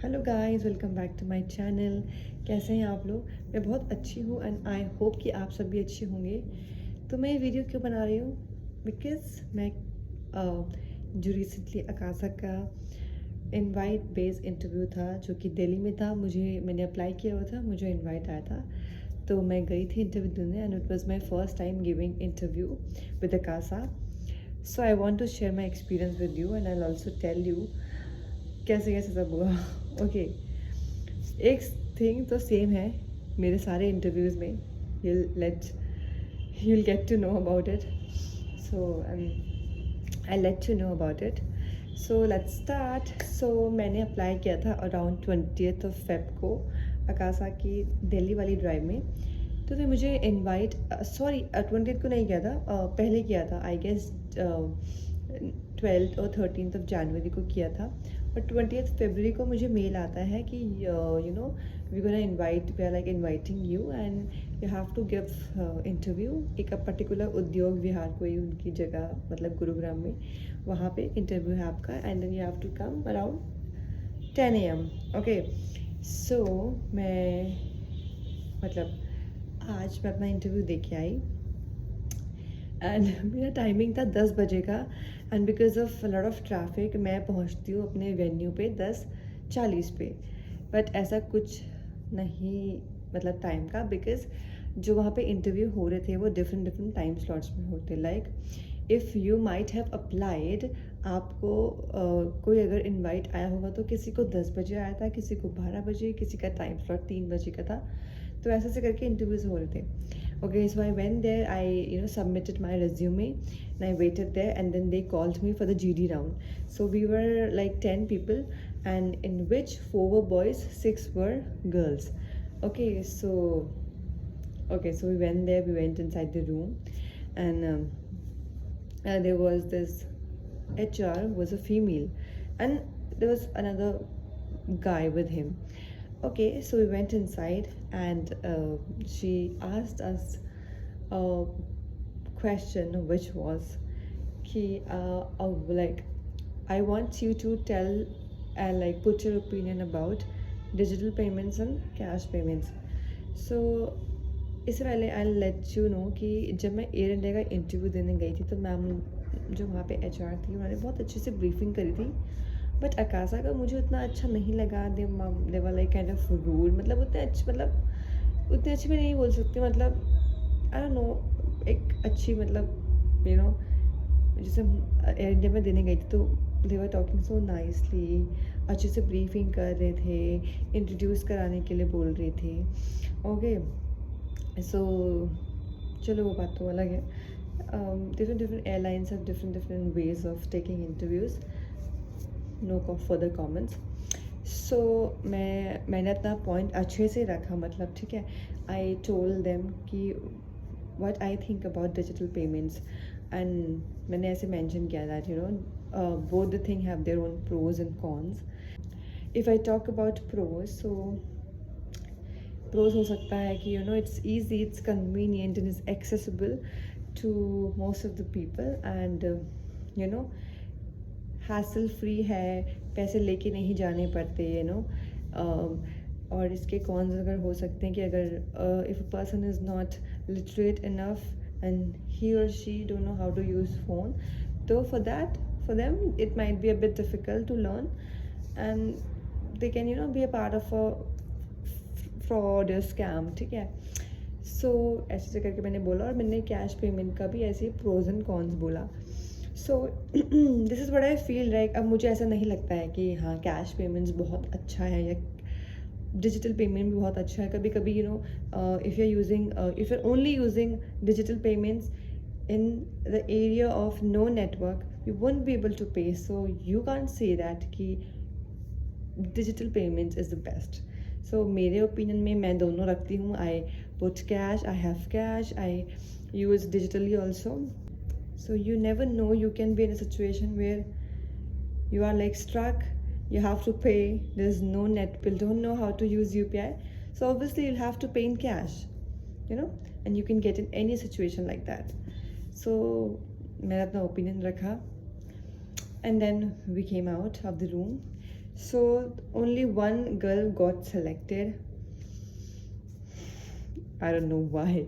Hello guys, welcome back to my channel. कैसे हैं आप लोग? मैं बहुत अच्छी हूँ एंड आई होप कि आप सब भी अच्छे होंगे। तो मैं ये वीडियो क्यों बना रही हूँ? बिकॉज मैं जो रिसेंटली अकासा का इनवाइट बेस्ड इंटरव्यू था जो कि दिल्ली में था, मैंने अप्लाई किया हुआ था, मुझे इनवाइट आया था। तो मैं गई थी इंटरव्यू देने and it was my first time giving interview with Akasa. So I want to share my experience with you and I will also tell you कैसे कैसे सब हुआ। ओके, एक थिंग तो सेम है मेरे सारे इंटरव्यूज़ में। you'll get to know about it, so I'll let you know about it. So let's start. So मैंने अप्लाई किया था अराउंड 20th ऑफ फेब को अकासा की दिल्ली वाली ड्राइव में। तो फिर मुझे इनवाइट, सॉरी 20th को नहीं किया था, पहले किया था, आई गेस 12th और 13th ऑफ जनवरी को किया था। और 20th फरवरी को मुझे मेल आता है कि we gonna invite, we are like inviting you and you have to give interview. एक पर्टिकुलर उद्योग विहार कोई उनकी जगह, मतलब गुरुग्राम में, वहाँ पे इंटरव्यू है आपका and then you have to come around 10 AM। Okay, so मैं मतलब आज मैं अपना इंटरव्यू दे के आई एंड मेरा टाइमिंग था 10 बजे का and because of lot of traffic मैं पहुंचती हूँ अपने वेन्यू पे 10:40 पे। बट ऐसा कुछ नहीं, मतलब टाइम का, बिकॉज जो वहाँ पे इंटरव्यू हो रहे थे वो डिफरेंट डिफरेंट टाइम स्लॉट्स में होते। Like if you might have applied, आपको कोई अगर इनवाइट आया होगा तो किसी को 10 बजे आया था, किसी को 12 बजे, किसी का टाइम स्लॉट 3 बजे का था। तो ऐसे ऐसे करके इंटरव्यूज़ हो रहे थे। Okay, so I went there, I submitted my resume and I waited there and then they called me for the GD round. So we were like 10 people and in which 4 were boys, 6 were girls. Okay, so we went there, we went inside the room and there was this HR was a female and there was another guy with him. Okay, so we went inside and she asked us a question which was ki, like, I want you to tell and like put your opinion about digital payments and cash payments. So इससे पहले I let you know कि जब मैं air India का interview देने गई थी तो मैम जो वहाँ पे HR थी उन्होंने बहुत अच्छे से ब्रीफिंग करी थी। बट अकासा का मुझे उतना अच्छा नहीं लगा। They were like kind of rule, मतलब उतने अच्छे भी नहीं बोल सकते, मतलब आई डोंट नो, एक अच्छी, मतलब जैसे एयर इंडिया में देने गई थी तो दे वर टॉकिंग सो नाइसली, अच्छे से ब्रीफिंग कर रहे थे, इंट्रोड्यूस कराने के लिए बोल रही थी। ओके, सो चलो वो बात तो अलग है। Different different airlines have different different ways of taking interviews, no further comments. So मैंने अपना पॉइंट अच्छे से रखा, मतलब ठीक है। आई टोल्ड देम कि what I think about digital payments and मैंने ऐसे मेंशन किया that both the thing have their own pros and cons. If I talk about pros, so pros हो सकता है कि it's easy, it's convenient and is accessible to most of the people and hassle free है, पैसे लेके नहीं जाने पड़ते, और इसके कॉन्स अगर हो सकते हैं कि अगर if a person is not literate enough and he और she don't know how to use phone, तो for them it might be a bit difficult to learn and they can be a part of a fraud या scam, ठीक है। सो ऐसे करके मैंने बोला और मैंने कैश पेमेंट का भी ऐसे प्रोज एंड कॉन्स बोला। So this is what I feel like. अब मुझे ऐसा नहीं लगता है कि हाँ कैश पेमेंट्स बहुत अच्छा है या डिजिटल पेमेंट भी बहुत अच्छा है। कभी कभी if you using, if you only using digital payments in the area of no network, you won't be able to pay, so you can't say that कि digital payments is the best. So मेरे opinion में मैं दोनों रखती हूँ। I put cash, I have cash, I use digitally also. So you never know, you can be in a situation where you are like stuck, you have to pay, there's no net bill, don't know how to use UPI, so obviously you'll have to pay in cash, and you can get in any situation like that. So मैंने अपना opinion रखा and then we came out of the room. So only one girl got selected. I don't know why.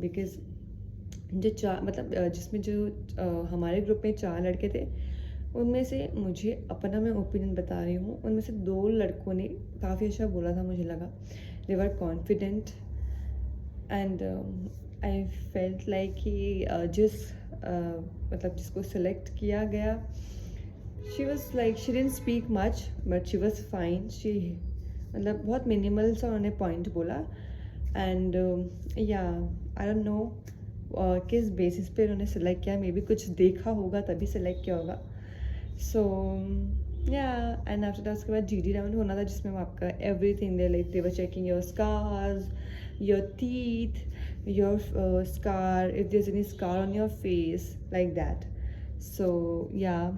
Because जो चार मतलब जिसमें जो हमारे group में 4 लड़के थे, उनमें से मुझे अपना मैं ओपिनियन बता रही हूँ, उनमें से 2 लड़कों ने काफ़ी अच्छा बोला था, मुझे लगा they were confident and I felt like कि मतलब जिसको सेलेक्ट किया गया, she was like she didn't speak much but she was fine, she मतलब बहुत मिनिमल सा उन्होंने पॉइंट बोला and yeah I don't know किस बेसिस पे उन्होंने सेलेक्ट किया, मे बी कुछ देखा होगा तभी सेलेक्ट किया होगा. सो या एंड आफ्टर दैट उसके बाद GD राउंड होना था, जिसमें वो आपका everything they like they were checking your scars, your teeth, your scar, if there's any scar on your face, like that. So yeah,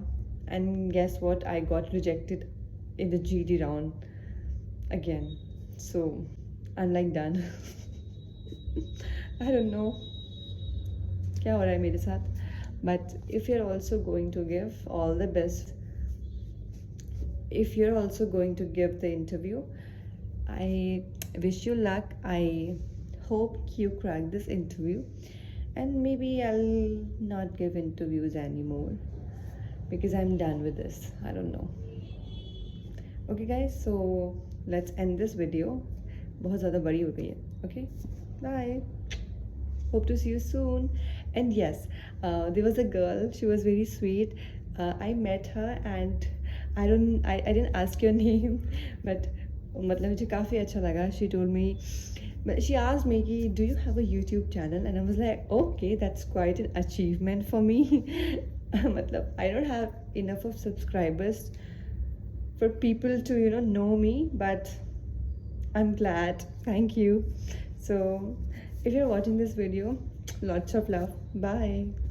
and guess what, I got rejected in the GD round again. So I'm like done. I don't know क्या हो रहा है मेरे साथ. But if you're also going to give all the best, if you're also going to give the interview, I wish you luck. I hope you crack this interview, and maybe I'll not give interviews anymore because I'm done with this. I don't know. Okay guys, so let's end this video. बहुत ज़्यादा बड़ी हो गई है. Okay, bye. Hope to see you soon. And yes, there was a girl, she was very sweet. I met her and I didn't ask your name, but मतलब मुझे काफ़ी अच्छा लगा. She told me, she asked me कि do you have a YouTube channel, and I was like okay, that's quite an achievement for me. मतलब I don't have enough of subscribers for people to know me, but I'm glad. Thank you. So if you're watching this video, lots of love. Bye.